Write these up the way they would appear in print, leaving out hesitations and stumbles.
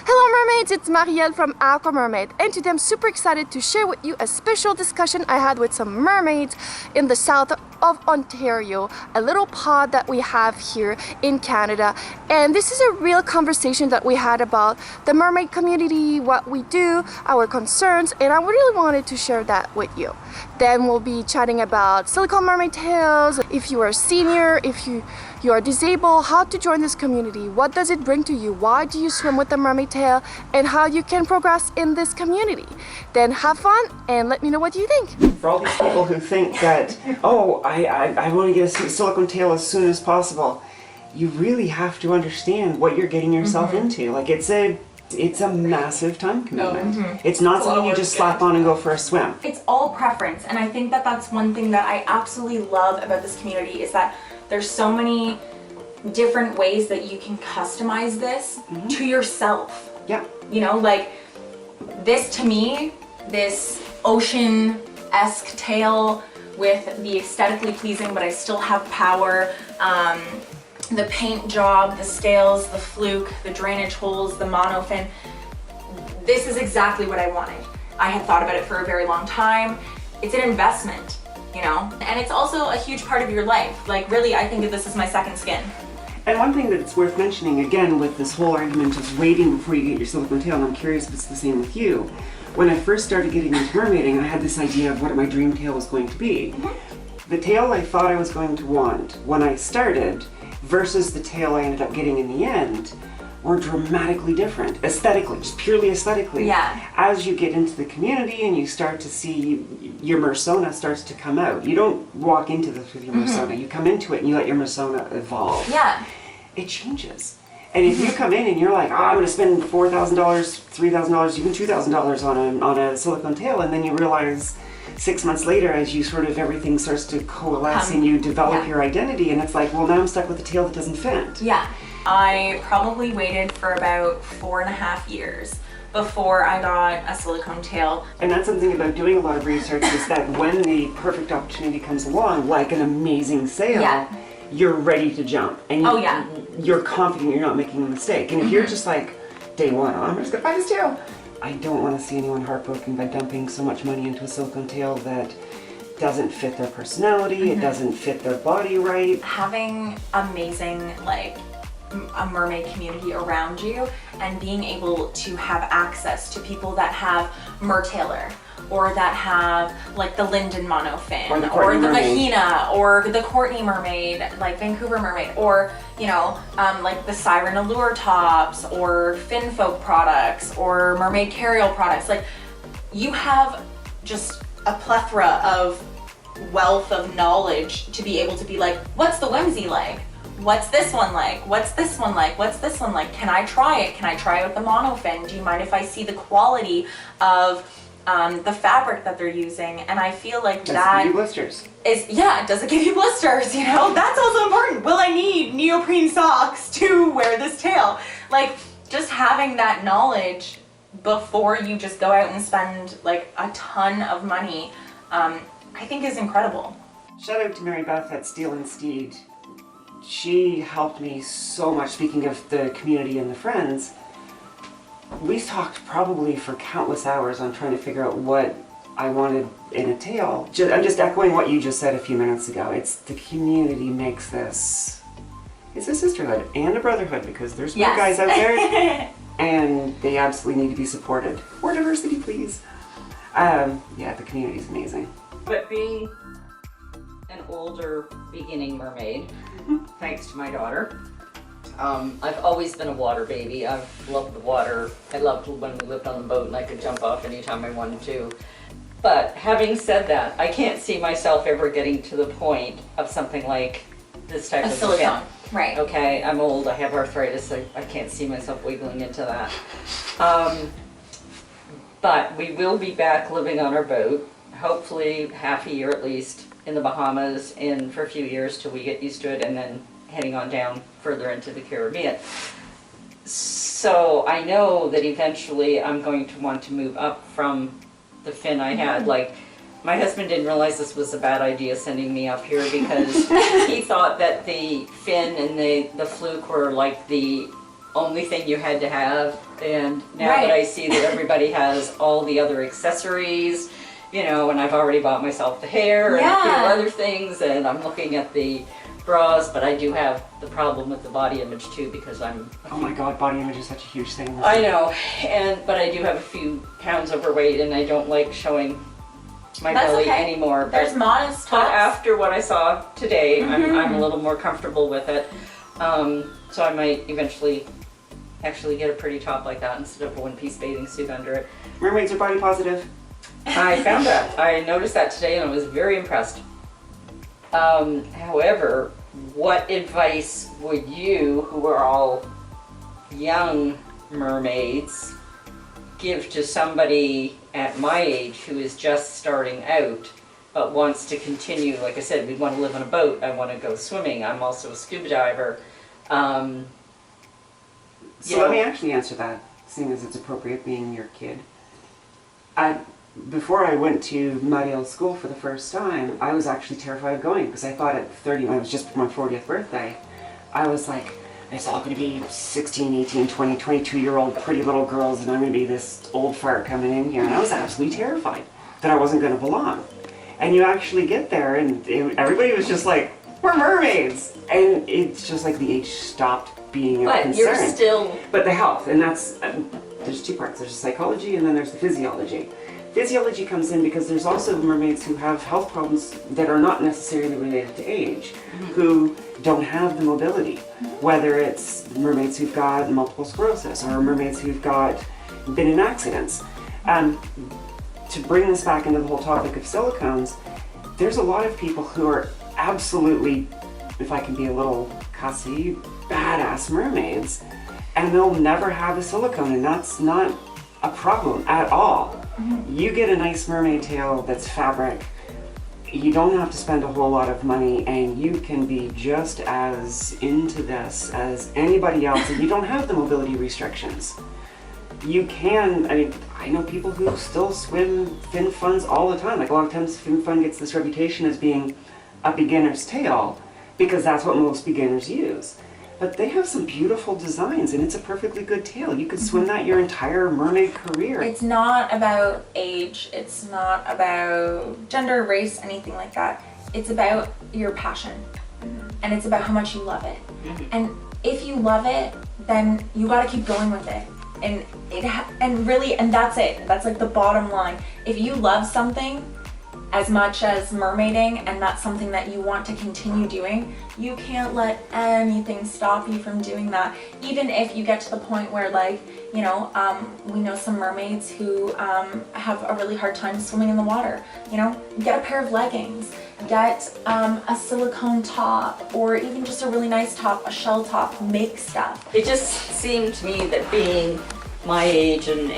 Hello mermaids, it's Marielle from Aquamermaid, and today I'm super excited to share with you a special discussion I had with some mermaids in the south of Ontario, a little pod that we have here in Canada. And this is a real conversation that we had about the mermaid community, what we do, our concerns, and I really wanted to share that with you. Then we'll be chatting about silicone mermaid tails, if you are a senior, if you are disabled, how to join this community, what does it bring to you, why do you swim with the mermaid tail, and how you can progress in this community. Then have fun and let me know what you think. For all these people who think that, oh, I want to get a silicone tail as soon as possible, you really have to understand what you're getting yourself into. Like it's a massive time commitment. It's not something you just slap on and go for a swim. It's all preference, and I think that that's one thing that I absolutely love about this community is that there's so many different ways that you can customize this to yourself. Yeah. You know, like this to me, this ocean-esque tail with the aesthetically pleasing, but I still have power, the paint job, the scales, the fluke, the drainage holes, the monofin. This is exactly what I wanted. I had thought about it for a very long time. It's an investment, you know? And it's also a huge part of your life. Like really, I think of this as my second skin. And one thing that's worth mentioning, again, with this whole argument of waiting before you get your silicone tail, and I'm curious if it's the same with you, when I first started getting into mermaiding, I had this idea of what my dream tail was going to be. The tail I thought I was going to want when I started versus the tail I ended up getting in the end were dramatically different, aesthetically, just purely aesthetically. Yeah. As you get into the community and you start to see your mersona starts to come out. You don't walk into this with your mersona, you come into it and you let your mersona evolve. Yeah. It changes. And if you come in and you're like, oh, I'm going to spend $4,000, $3,000, even $2,000 on a silicone tail, and then you realize 6 months later, as you sort of everything starts to coalesce and you develop your identity, and it's like, well, now I'm stuck with a tail that doesn't fit. Yeah. I probably waited for about 4.5 years before I got a silicone tail. And that's something about doing a lot of research is that when the perfect opportunity comes along, like an amazing sale, you're ready to jump. And you're confident you're not making a mistake. And if you're just like, day one, oh, I'm just gonna buy this tail. I don't want to see anyone heartbroken by dumping so much money into a silicone tail that doesn't fit their personality, it doesn't fit their body right. Having amazing, like, a mermaid community around you and being able to have access to people that have mertailer or that have like the Linden monofin or the Mahina or the Courtney mermaid, like Vancouver mermaid, or you know, like the Siren allure tops or fin folk products or mermaid carryall products. Like you have just a plethora of wealth of knowledge to be able to be like, what's the whimsy like? What's this one like? What's this one like? What's this one like? Can I try it? Can I try it with the monofin? Do you mind if I see the quality of the fabric that they're using? And I feel like does it give you blisters? Does it give you blisters? You know, that's also important. Will I need neoprene socks to wear this tail? Like just having that knowledge before you just go out and spend like a ton of money, I think is incredible. Shout out to Mary Beth at Steel and Steed. She helped me so much. Speaking of the community and the friends, we talked probably for countless hours on trying to figure out what I wanted in a tail. I'm just echoing what you just said a few minutes ago. It's the community makes this. It's a sisterhood and a brotherhood because there's more guys out there and they absolutely need to be supported. More diversity, please. Yeah, the community is amazing. But being an older beginning mermaid, thanks to my daughter, I've always been a water baby. I've loved the water. I loved when we lived on the boat and I could jump off anytime I wanted to. But having said that, I can't see myself ever getting to the point of something like this type of silicone. skin. Right. Okay, I'm old, I have arthritis, I can't see myself wiggling into that. But we will be back living on our boat, hopefully half a year at least, in the Bahamas and for a few years till we get used to it, and then heading on down further into the Caribbean. So I know that eventually I'm going to want to move up from the fin I had. Like, my husband didn't realize this was a bad idea sending me up here because he thought that the fin and the fluke were like the only thing you had to have. And now that I see that everybody has all the other accessories, you know, and I've already bought myself the hair and a few other things, and I'm looking at the bras, but I do have the problem with the body image too, because I'm... Oh my god, body image is such a huge thing. I know, but I do have a few pounds overweight, and I don't like showing my belly anymore. There's modest tops. But after what I saw today, I'm a little more comfortable with it. So I might eventually actually get a pretty top like that instead of a one-piece bathing suit under it. Mermaids are body positive. I found that. I noticed that today and I was very impressed. However, what advice would you, who are all young mermaids, give to somebody at my age who is just starting out but wants to continue? Like I said, we want to live on a boat, I want to go swimming, I'm also a scuba diver. So let me actually answer that, seeing as it's appropriate being your kid. Before I went to Mariel school for the first time, I was actually terrified of going because I thought at 30, when it was just my 40th birthday, I was like, it's all going to be 16, 18, 20, 22-year-old pretty little girls, and I'm going to be this old fart coming in here. And I was absolutely terrified that I wasn't going to belong. And you actually get there, and everybody was just like, we're mermaids! And it's just like the age stopped being a concern. But you're still... But the health, and that's, there's two parts. There's the psychology and then there's the physiology. Physiology comes in because there's also mermaids who have health problems that are not necessarily related to age, who don't have the mobility. Whether it's mermaids who've got multiple sclerosis or mermaids who've been in accidents. To bring this back into the whole topic of silicones, there's a lot of people who are absolutely, if I can be a little cussy, badass mermaids, and they'll never have a silicone, and that's not a problem at all. You get a nice mermaid tail that's fabric, you don't have to spend a whole lot of money, and you can be just as into this as anybody else, and you don't have the mobility restrictions. You can, I mean, I know people who still swim fin funs all the time. Like a lot of times fin fun gets this reputation as being a beginner's tail because that's what most beginners use. But they have some beautiful designs, and it's a perfectly good tail. You could swim that your entire mermaid career. It's not about age, it's not about gender, race, anything like that. It's about your passion, and it's about how much you love it. And if you love it, then you gotta keep going with it. And that's it. That's like the bottom line. If you love something as much as mermaiding, and that's something that you want to continue doing, you can't let anything stop you from doing that. Even if you get to the point where, like, you know, we know some mermaids who have a really hard time swimming in the water. You know, get a pair of leggings, get a silicone top, or even just a really nice top, a shell top, make stuff. It just seemed to me that being my age and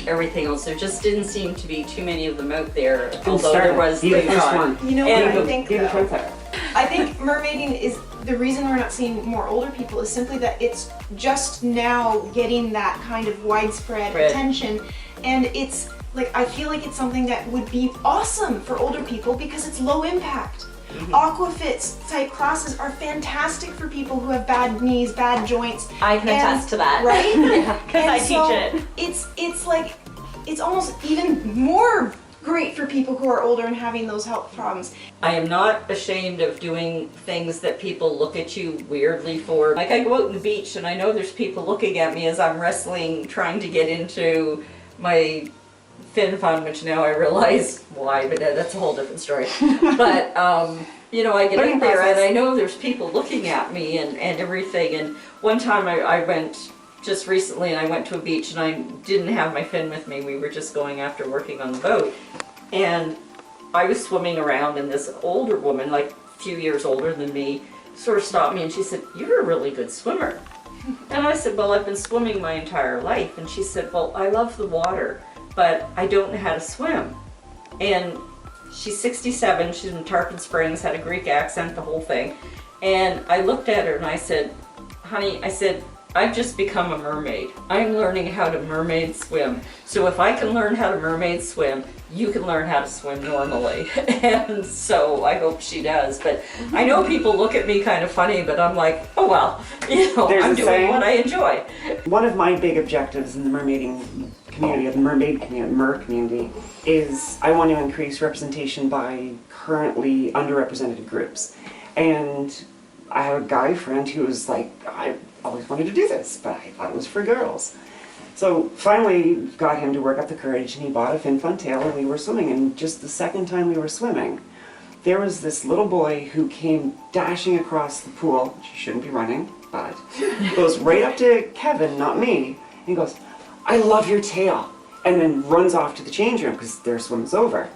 everything else, there just didn't seem to be too many of them out there, although there was the first one. You know what I think though? trendsetter. I think mermaiding is, the reason we're not seeing more older people is simply that it's just now getting that kind of widespread attention, and it's like, I feel like it's something that would be awesome for older people because it's low impact. Aquafits type classes are fantastic for people who have bad knees, bad joints. I can attest to that. Right? Because I teach it. It's like, it's almost even more great for people who are older and having those health problems. I am not ashamed of doing things that people look at you weirdly for. Like, I go out on the beach and I know there's people looking at me as I'm wrestling, trying to get into my fin fun, which now I realize why, but that's a whole different story. But, you know, I get out there and I know there's people looking at me and everything. And one time I went just recently and I went to a beach and I didn't have my fin with me. We were just going after working on the boat. And I was swimming around and this older woman, like a few years older than me, sort of stopped me and she said, "You're a really good swimmer." And I said, "Well, I've been swimming my entire life." And she said, "Well, I love the water, but I don't know how to swim." And she's 67, she's in Tarpon Springs, had a Greek accent, the whole thing. And I looked at her and I said, "Honey," I said, I've just become a mermaid. I'm learning how to mermaid swim. So if I can learn how to mermaid swim, you can learn how to swim normally. And so I hope she does. But I know people look at me kind of funny, but I'm like, oh well, you know, There's I'm a doing saying. what I enjoy. One of my big objectives in the mermaiding community, the mermaid community, mer community, is I want to increase representation by currently underrepresented groups. And I have a guy friend who was like, I always wanted to do this, but I thought it was for girls. So finally got him to work up the courage, and he bought a fin fun tail, and we were swimming. And just the second time we were swimming, there was this little boy who came dashing across the pool. She shouldn't be running, but goes right up to Kevin, not me, and he goes, "I love your tail," and then runs off to the change room because their swim is over.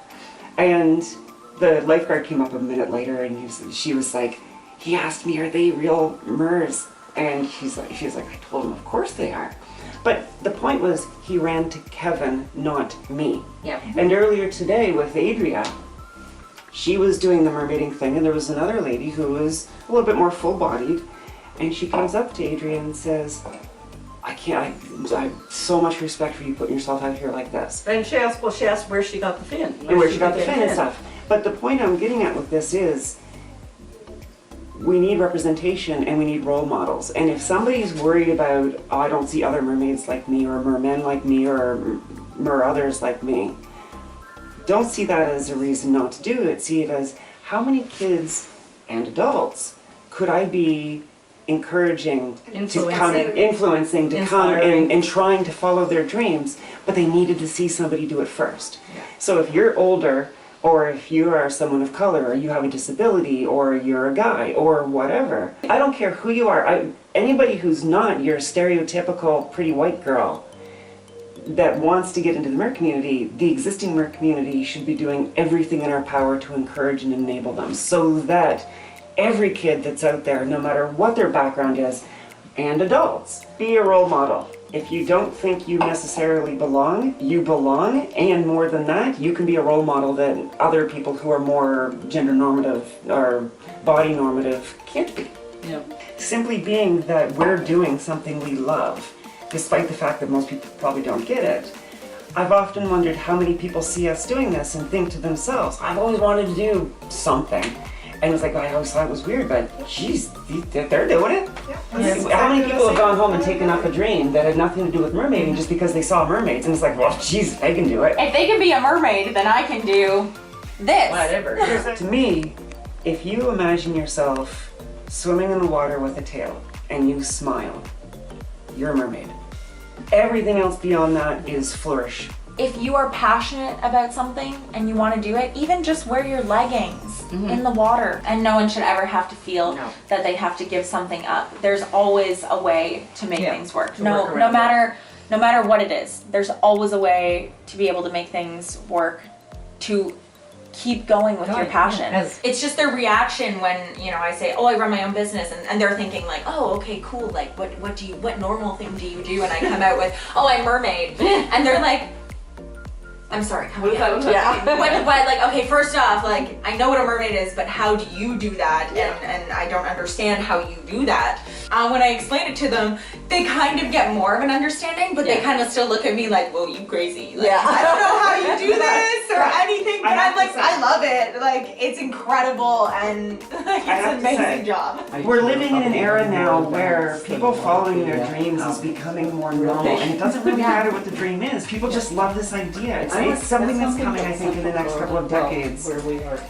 And the lifeguard came up a minute later, and she was like, "He asked me, are they real mers?" And she was like, "I told him, of course they are." But the point was, he ran to Kevin, not me. Yep. And earlier today with Adria, she was doing the mermaiding thing, and there was another lady who was a little bit more full-bodied, and she comes up to Adria and says, I have so much respect for you putting yourself out here like this. And she asked where she got the fin. And where she got the fin and stuff. But the point I'm getting at with this is, we need representation and we need role models. And if somebody's worried about, oh, I don't see other mermaids like me, or mermen like me, or mer others like me, don't see that as a reason not to do it. See it as, how many kids and adults could I be encouraging to come, influencing to come and trying to follow their dreams, but they needed to see somebody do it first. Yeah. So if you're older, or if you are someone of color, or you have a disability, or you're a guy, or whatever, I don't care who you are. Anybody who's not your stereotypical pretty white girl that wants to get into the mer community, the existing mer community should be doing everything in our power to encourage and enable them, so that every kid that's out there, no matter what their background is, and adults, be a role model. If you don't think you necessarily belong, you belong, and more than that, you can be a role model that other people who are more gender normative or body normative can't be. Yeah. Simply being that we're doing something we love, despite the fact that most people probably don't get it. I've often wondered how many people see us doing this and think to themselves, I've always wanted to do something. And it's like, I always thought it was weird, but geez, they're doing it. Yeah. How many people have gone home and taken up a dream that had nothing to do with mermaiding just because they saw mermaids? And it's like, well, geez, they can do it. If they can be a mermaid, then I can do this. Whatever. To me, if you imagine yourself swimming in the water with a tail and you smile, you're a mermaid. Everything else beyond that is flourish. If you are passionate about something and you want to do it, even just wear your leggings in the water. And no one should ever have to feel that they have to give something up. There's always a way to make things work. No matter what it is, there's always a way to be able to make things work, to keep going with your passion. It's just their reaction when, you know, I say, oh, I run my own business, and they're thinking like, oh, okay, cool, like what normal thing do you do? And I come out with, oh, I'm mermaid. And they're like, I'm sorry, come again. Yeah. But like, okay, first off, like, I know what a mermaid is, but how do you do that? And I don't understand how you do that. When I explain it to them, they kind of get more of an understanding, but they kind of still look at me like, whoa, you crazy. Like, I don't know how you do this or anything, but I'm like, I love it. Like, it's incredible, and like, it's an amazing job. We're living in an era now where people following their dreams is becoming more normal, and it doesn't really matter what the dream is. People just love this idea. It's something that's coming, I think, in the next couple of decades. Where we are.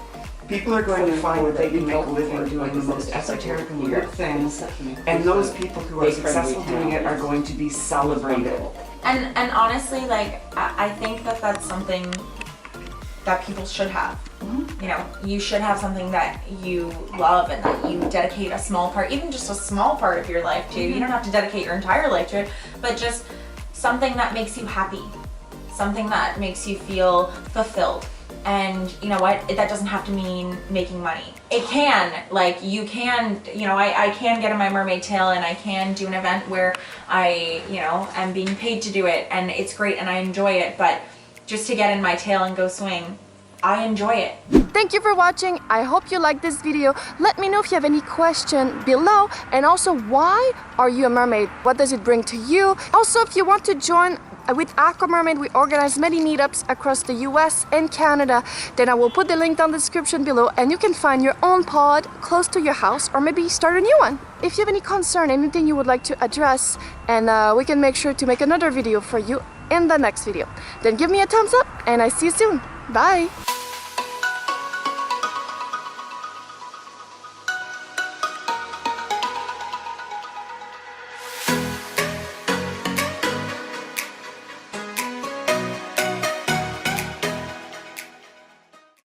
People are going to find that they can make a living doing the most esoteric and weird things, and those people who are successful doing it are going to be celebrated. And honestly, like, I think that that's something that people should have. You know, you should have something that you love and that you dedicate a small part, even just a small part of your life to. You don't have to dedicate your entire life to it, but just something that makes you happy. Something that makes you feel fulfilled. And you know what? That doesn't have to mean making money. It can, like, you can, you know, I can get in my mermaid tail and I can do an event where I, you know, am being paid to do it, and it's great and I enjoy it, but just to get in my tail and go swing, I enjoy it. Thank you for watching. I hope you liked this video. Let me know if you have any question below, and also why are you a mermaid? What does it bring to you? Also, if you want to join with Aquamermaid, we organize many meetups across the US and Canada. Then I will put the link down in the description below, and you can find your own pod close to your house, or maybe start a new one. If you have any concern, anything you would like to address, and we can make sure to make another video for you in the next video, then give me a thumbs up, and I see you soon. Bye!